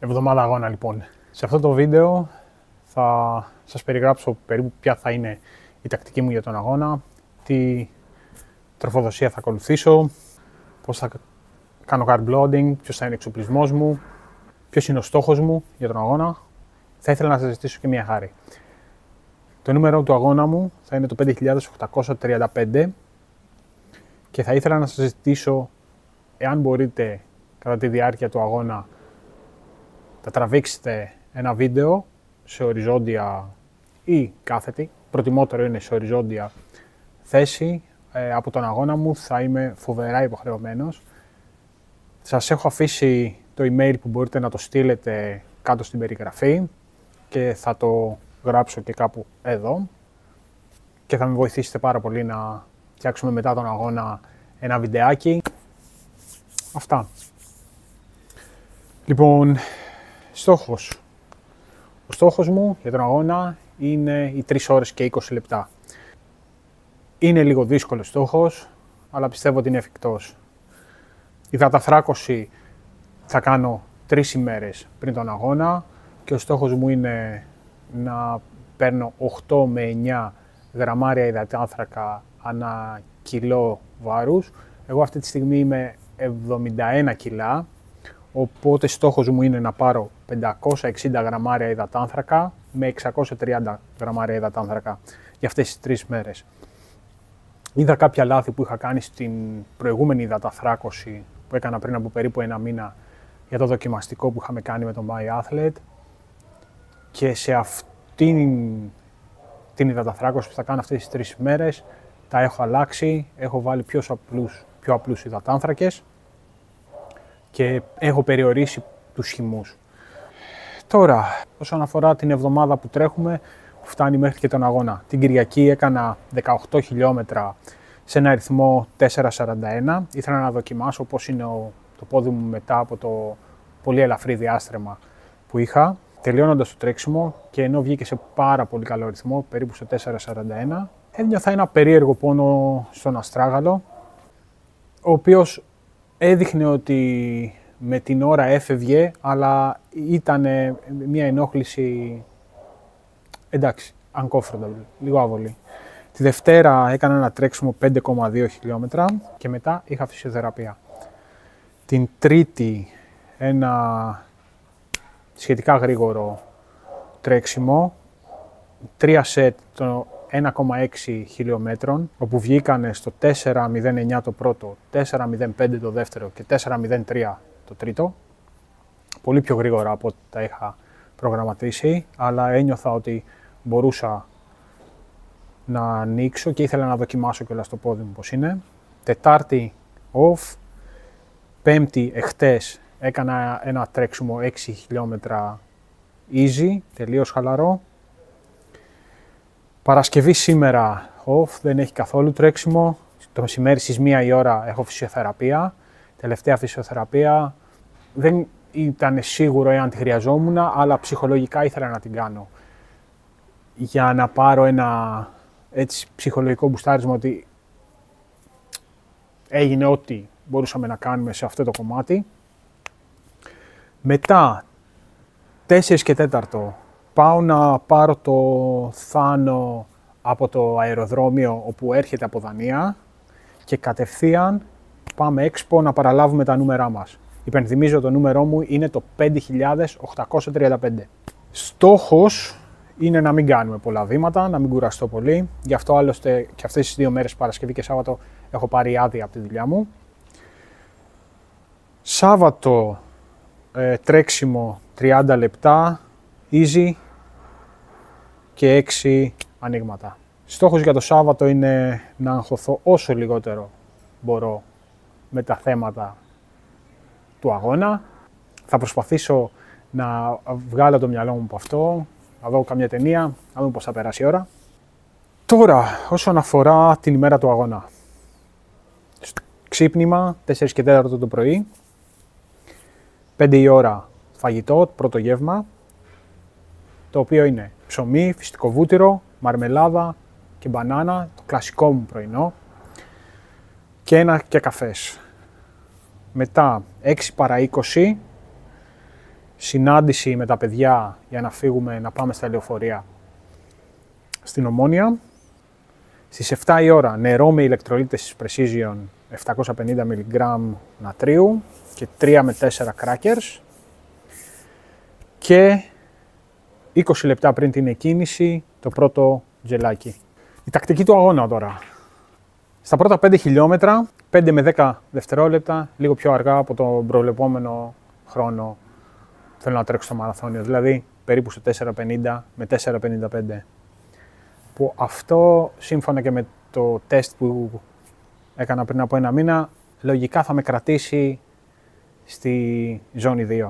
Εβδομάδα αγώνα λοιπόν. Σε αυτό το βίντεο θα σας περιγράψω περίπου ποια θα είναι η τακτική μου για τον αγώνα, τι τροφοδοσία θα ακολουθήσω, πώς θα κάνω carb loading, ποιος θα είναι ο εξοπλισμός μου, ποιος είναι ο στόχος μου για τον αγώνα. Θα ήθελα να σας ζητήσω και μία χάρη. Το νούμερο του αγώνα μου θα είναι το 5.835 και θα ήθελα να σας ζητήσω, εάν μπορείτε κατά τη διάρκεια του αγώνα, θα τραβήξετε ένα βίντεο σε οριζόντια ή κάθετη. Προτιμότερο είναι σε οριζόντια θέση. Από τον αγώνα μου θα είμαι φοβερά υποχρεωμένος. Σας έχω αφήσει το email που μπορείτε να το στείλετε κάτω στην περιγραφή και θα το γράψω και κάπου εδώ και θα με βοηθήσετε πάρα πολύ να φτιάξουμε μετά τον αγώνα ένα βιντεάκι. Αυτά. Λοιπόν, στόχος. Ο στόχος μου για τον αγώνα είναι οι 3 ώρες και 20 λεπτά. Είναι λίγο δύσκολος στόχος, αλλά πιστεύω ότι είναι εφικτός. Υδαταθράκωση θα κάνω 3 ημέρες πριν τον αγώνα και ο στόχος μου είναι να παίρνω 8 με 9 γραμμάρια υδατάνθρακα ανά κιλό βάρους. Εγώ αυτή τη στιγμή είμαι 71 κιλά, οπότε στόχος μου είναι να πάρω 560 γραμμάρια υδατάνθρακα με 630 γραμμάρια υδατάνθρακα για αυτές τις 3 μέρες. Είδα κάποια λάθη που είχα κάνει στην προηγούμενη υδαταθράκωση που έκανα πριν από περίπου 1 μήνα για το δοκιμαστικό που είχαμε κάνει με τον MyAthlete και σε αυτήν την υδαταθράκωση που θα κάνω αυτές τις 3 μέρες τα έχω αλλάξει, έχω βάλει πιο απλούς υδατάνθρακες και έχω περιορίσει τους χυμούς. Τώρα, όσον αφορά την εβδομάδα που τρέχουμε, που φτάνει μέχρι και τον αγώνα. Την Κυριακή έκανα 18 χιλιόμετρα σε ένα ρυθμό 4.41. Ήθελα να δοκιμάσω πώς είναι το πόδι μου μετά από το πολύ ελαφρύ διάστρεμα που είχα. Τελειώνοντας το τρέξιμο και ενώ βγήκε σε πάρα πολύ καλό ρυθμό, περίπου στο 4.41, ένιωθα ένα περίεργο πόνο στον αστράγαλο, ο οποίος έδειχνε ότι με την ώρα έφευγε, αλλά ήταν μια ενόχληση, εντάξει, uncomfortable, λίγο άβολη. Τη Δευτέρα έκανα ένα τρέξιμο 5,2 χιλιόμετρα και μετά είχα φυσιοθεραπεία. Την Τρίτη ένα σχετικά γρήγορο τρέξιμο, 3 σετ των 1,6 χιλιόμετρων, όπου βγήκανε στο 4.09 το πρώτο, 4.05 το δεύτερο και 4.03 το τρίτο. Πολύ πιο γρήγορα από ό,τι τα είχα προγραμματίσει, αλλά ένιωθα ότι μπορούσα να ανοίξω και ήθελα να δοκιμάσω κιόλας το πόδι μου πώς είναι. Τετάρτη off, Πέμπτη εχτες έκανα ένα τρέξιμο 6 χιλιόμετρα easy, τελείως χαλαρό. Παρασκευή σήμερα off, δεν έχει καθόλου τρέξιμο. Το μεσημέρι στις 1 η ώρα έχω φυσιοθεραπεία. Τελευταία φυσιοθεραπεία δεν ήταν σίγουρο εάν τη χρειαζόμουν, αλλά ψυχολογικά ήθελα να την κάνω. Για να πάρω ένα έτσι ψυχολογικό μπουστάρισμα ότι έγινε ό,τι μπορούσαμε να κάνουμε σε αυτό το κομμάτι. Μετά, 4 και 4, πάω να πάρω το Θάνο από το αεροδρόμιο όπου έρχεται από Δανία και κατευθείαν πάμε έξπο να παραλάβουμε τα νούμερά μας. Υπενθυμίζω, το νούμερό μου είναι το 5.835. Στόχος είναι να μην κάνουμε πολλά βήματα, να μην κουραστώ πολύ. Γι' αυτό άλλωστε και αυτές τις 2 μέρες, Παρασκευή και Σάββατο, έχω πάρει άδεια από τη δουλειά μου. Σάββατο τρέξιμο 30 λεπτά, easy και 6 ανοίγματα. Στόχος για το Σάββατο είναι να αγχωθώ όσο λιγότερο μπορώ με τα θέματα του αγώνα. Θα προσπαθήσω να βγάλω το μυαλό μου από αυτό, να δω καμιά ταινία, να δούμε πώς θα περάσει η ώρα. Τώρα, όσον αφορά την ημέρα του αγώνα. Ξύπνημα, 4 και 4 το πρωί, 5 η ώρα φαγητό, πρώτο γεύμα, το οποίο είναι ψωμί, φυστικό βούτυρο, μαρμελάδα και μπανάνα, το κλασικό μου πρωινό, και ένα και καφές. Μετά, 6 παρά 20, συνάντηση με τα παιδιά για να φύγουμε, να πάμε στα λεωφορεία στην Ομόνια. Στις 7 η ώρα νερό με ηλεκτρολίτες Precision 750 mg νατρίου και 3 με 4 crackers. Και 20 λεπτά πριν την εκκίνηση το πρώτο τζελάκι. Η τακτική του αγώνα τώρα. Στα πρώτα 5 χιλιόμετρα, 5 με 10 δευτερόλεπτα, λίγο πιο αργά από τον προβλεπόμενο χρόνο θέλω να τρέξω στο μαραθώνιο, δηλαδή περίπου στο 4.50 με 4.55. Που αυτό, σύμφωνα και με το τεστ που έκανα πριν από ένα μήνα, λογικά θα με κρατήσει στη ζώνη 2.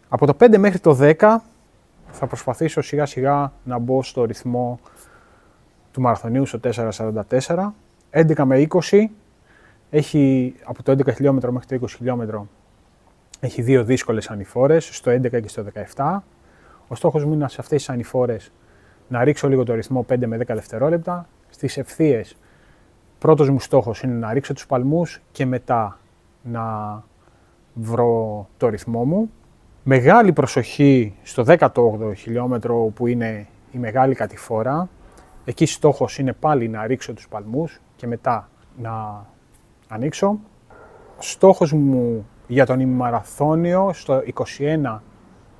Από το 5 μέχρι το 10 θα προσπαθήσω σιγά σιγά να μπω στο ρυθμό του μαραθωνίου στο 4.44. 11 με 20, έχει από το 11 χιλιόμετρο μέχρι το 20 χιλιόμετρο, έχει δύο δύσκολες ανηφόρες, στο 11 και στο 17. Ο στόχος μου είναι σε αυτές τις ανηφόρες να ρίξω λίγο το ρυθμό 5 με 10 δευτερόλεπτα. Στις ευθείες, πρώτος μου στόχος είναι να ρίξω τους παλμούς και μετά να βρω το ρυθμό μου. Μεγάλη προσοχή στο 18ο χιλιόμετρο που είναι η μεγάλη κατηφόρα. Εκεί στόχος είναι πάλι να ρίξω τους παλμούς και μετά να ανοίξω. Στόχος μου για τον ημιμαραθώνιο στο 21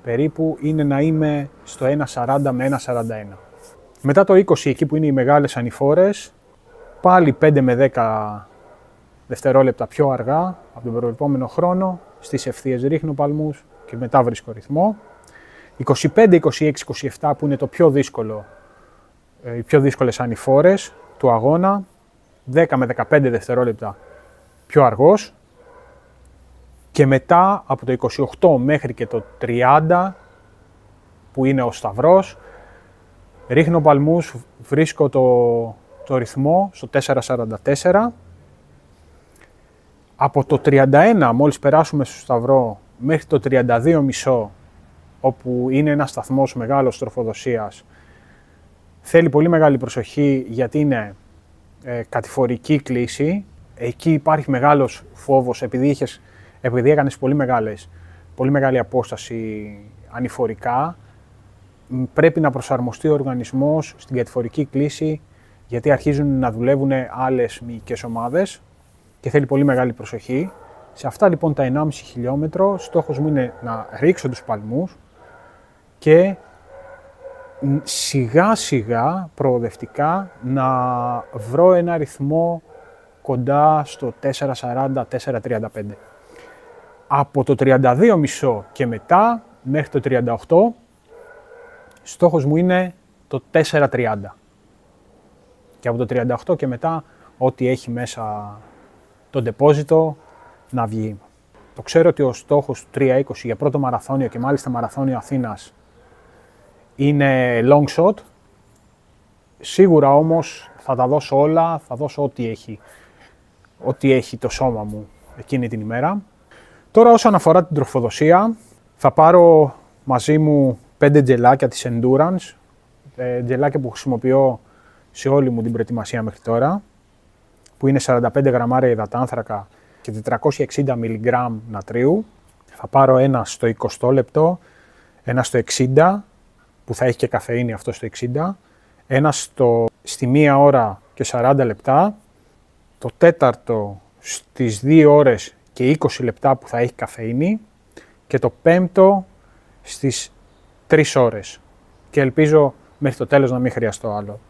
περίπου είναι να είμαι στο 1.40 με 1.41. Μετά το 20, εκεί που είναι οι μεγάλες ανηφόρες, πάλι 5 με 10 δευτερόλεπτα πιο αργά από τον προηγούμενο χρόνο, στις ευθείες ρίχνω παλμούς και μετά βρίσκω ρυθμό. 25, 26, 27 που είναι το πιο δύσκολο, οι πιο δύσκολες ανηφόρες του αγώνα, 10 με 15 δευτερόλεπτα πιο αργός. Και μετά από το 28 μέχρι και το 30 που είναι ο σταυρός, ρίχνω παλμούς, βρίσκω το ρυθμό στο 4.44. Από το 31 μόλις περάσουμε στο σταυρό μέχρι το 32,5 όπου είναι ένας σταθμός μεγάλος τροφοδοσίας, θέλει πολύ μεγάλη προσοχή γιατί είναι κατηφορική κλίση. Εκεί υπάρχει μεγάλος φόβος επειδή έκανες πολύ μεγάλη απόσταση ανηφορικά. Πρέπει να προσαρμοστεί ο οργανισμός στην κατηφορική κλίση γιατί αρχίζουν να δουλεύουν άλλες μυϊκές ομάδες και θέλει πολύ μεγάλη προσοχή. Σε αυτά λοιπόν τα 1,5 χιλιόμετρο στόχος μου είναι να ρίξω τους παλμούς και σιγά σιγά προοδευτικά να βρω ένα ρυθμό κοντά στο 4.40, 4.35. Από το 32,5 και μετά μέχρι το 38 στόχος μου είναι το 4.30. Και από το 38 και μετά ό,τι έχει μέσα το ντεπόζιτο να βγει. Το ξέρω ότι ο στόχος του 3.20 για πρώτο μαραθώνιο και μάλιστα μαραθώνιο Αθήνας είναι long shot. Σίγουρα όμως θα τα δώσω όλα, θα δώσω ό,τι έχει το σώμα μου εκείνη την ημέρα. Τώρα όσον αφορά την τροφοδοσία, θα πάρω μαζί μου 5 τζελάκια της Endurance, τζελάκια που χρησιμοποιώ σε όλη μου την προετοιμασία μέχρι τώρα, που είναι 45 γραμμάρια υδατάνθρακα και 460 mg νατρίου. Θα πάρω ένα στο 20 λεπτό, ένα στο 60, που θα έχει και καφεΐνη αυτό στο 60, ένα στη 1 ώρα και 40 λεπτά, το τέταρτο στις 2 ώρες και 20 λεπτά που θα έχει καφεΐνη και το πέμπτο στις 3 ώρες και ελπίζω μέχρι το τέλος να μην χρειαστώ άλλο.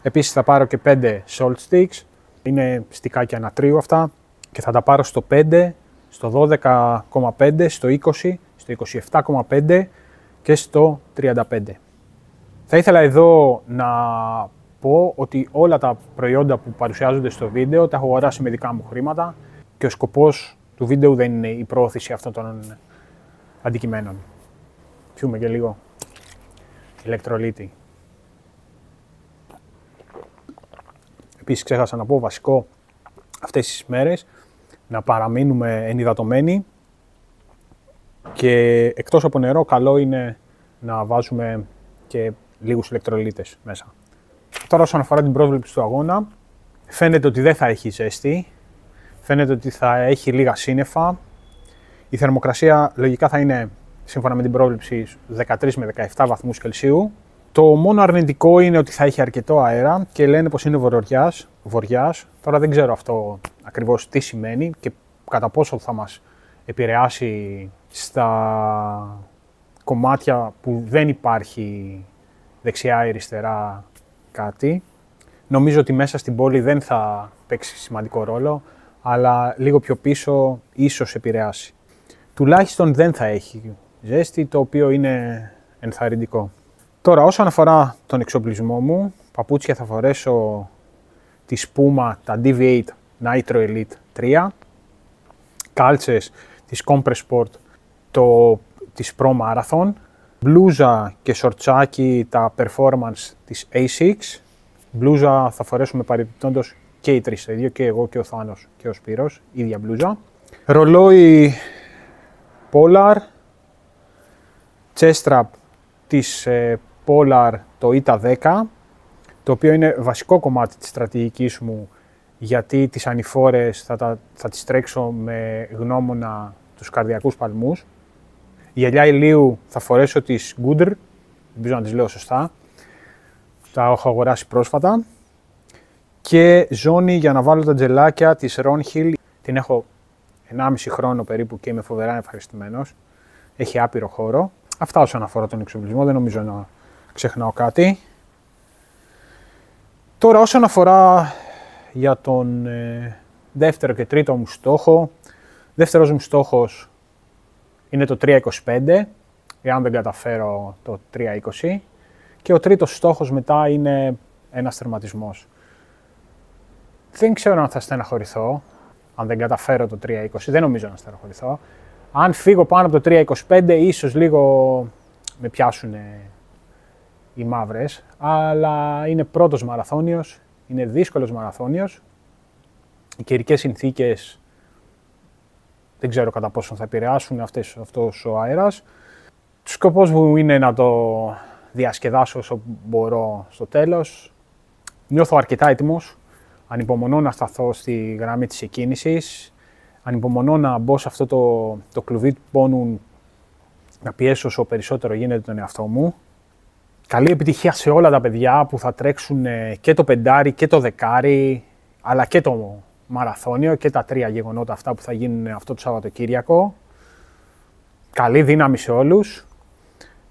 Επίσης θα πάρω και 5 salt sticks, είναι στικάκια νατρίου αυτά και θα τα πάρω στο 5, στο 12,5, στο 20, στο 27,5 και στο 35. Θα ήθελα εδώ να πω ότι όλα τα προϊόντα που παρουσιάζονται στο βίντεο τα έχω αγοράσει με δικά μου χρήματα και ο σκοπός του βίντεο δεν είναι η προώθηση αυτών των αντικειμένων. Πιούμε και λίγο ηλεκτρολίτη. Επίσης ξέχασα να πω βασικό αυτές τις μέρες να παραμείνουμε ενυδατωμένοι και εκτός από νερό καλό είναι να βάζουμε και λίγους ηλεκτρολίτες μέσα. Τώρα όσον αφορά την πρόβλεψη του αγώνα, φαίνεται ότι δεν θα έχει ζέστη, φαίνεται ότι θα έχει λίγα σύννεφα. Η θερμοκρασία λογικά θα είναι σύμφωνα με την πρόβλεψη 13 με 17 βαθμούς Κελσίου. Το μόνο αρνητικό είναι ότι θα έχει αρκετό αέρα και λένε πως είναι βοριάς. Τώρα δεν ξέρω αυτό ακριβώς τι σημαίνει και κατά πόσο θα μας επηρεάσει στα κομμάτια που δεν υπάρχει δεξιά ή αριστερά κάτι. Νομίζω ότι μέσα στην πόλη δεν θα παίξει σημαντικό ρόλο, αλλά λίγο πιο πίσω ίσως επηρεάσει. Τουλάχιστον δεν θα έχει ζέστη, το οποίο είναι ενθαρρυντικό. Τώρα, όσον αφορά τον εξοπλισμό μου, παπούτσια θα φορέσω τη Puma, τα DV8 Nitro Elite 3, κάλτσες της Compress Sport, της Pro Marathon, μπλούζα και σορτσάκι τα Performance της ASICS. Μπλούζα θα φορέσουμε παρεμπιπτόντως και οι τρεις, ίδιο και εγώ και ο Θάνος και ο Σπύρος, ίδια μπλούζα. Ρολόι Polar, chest strap της Polar το ETA 10, το οποίο είναι βασικό κομμάτι της στρατηγικής μου, γιατί τις ανηφόρες θα τις τρέξω με γνώμονα τους καρδιακούς παλμούς. Η ελιά ηλίου θα φορέσω τις Goodr, ελπίζω να τις λέω σωστά, τα έχω αγοράσει πρόσφατα. Και ζώνη για να βάλω τα τζελάκια της Ronhill, την έχω 1,5 χρόνο περίπου και είμαι φοβερά ευχαριστημένος. Έχει άπειρο χώρο. Αυτά όσον αφορά τον εξοπλισμό, δεν νομίζω να ξεχνάω κάτι. Τώρα όσον αφορά για τον δεύτερο και τρίτο μου στόχο, δεύτερος μου στόχος είναι το 3.25, εάν δεν καταφέρω το 3.20, και ο τρίτος στόχος μετά είναι ένας τερματισμός. Δεν ξέρω αν θα στεναχωρηθώ, αν δεν καταφέρω το 3.20, δεν νομίζω να στεναχωρηθώ. Αν φύγω πάνω από το 3.25, ίσως λίγο με πιάσουν οι μαύρες, αλλά είναι πρώτος μαραθώνιος, είναι δύσκολος μαραθώνιος. Οι καιρικές συνθήκες δεν ξέρω κατά πόσο θα επηρεάσουν αυτός ο αέρας. Ο σκοπός μου είναι να το διασκεδάσω όσο μπορώ στο τέλος. Νιώθω αρκετά έτοιμος. Ανυπομονώ να σταθώ στη γραμμή της εκκίνησης. Ανυπομονώ να μπω σε αυτό το κλουβί του πόνου, να πιέσω όσο περισσότερο γίνεται τον εαυτό μου. Καλή επιτυχία σε όλα τα παιδιά που θα τρέξουν και το πεντάρι και το δεκάρι, αλλά και το μαραθώνιο και τα τρία γεγονότα αυτά που θα γίνουν αυτό το Σαββατοκύριακο. Καλή δύναμη σε όλους.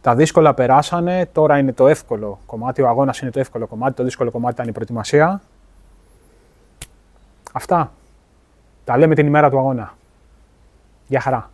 Τα δύσκολα περάσανε, τώρα είναι το εύκολο κομμάτι, ο αγώνας είναι το εύκολο κομμάτι, το δύσκολο κομμάτι ήταν η προετοιμασία. Αυτά. Τα λέμε την ημέρα του αγώνα. Γεια χαρά.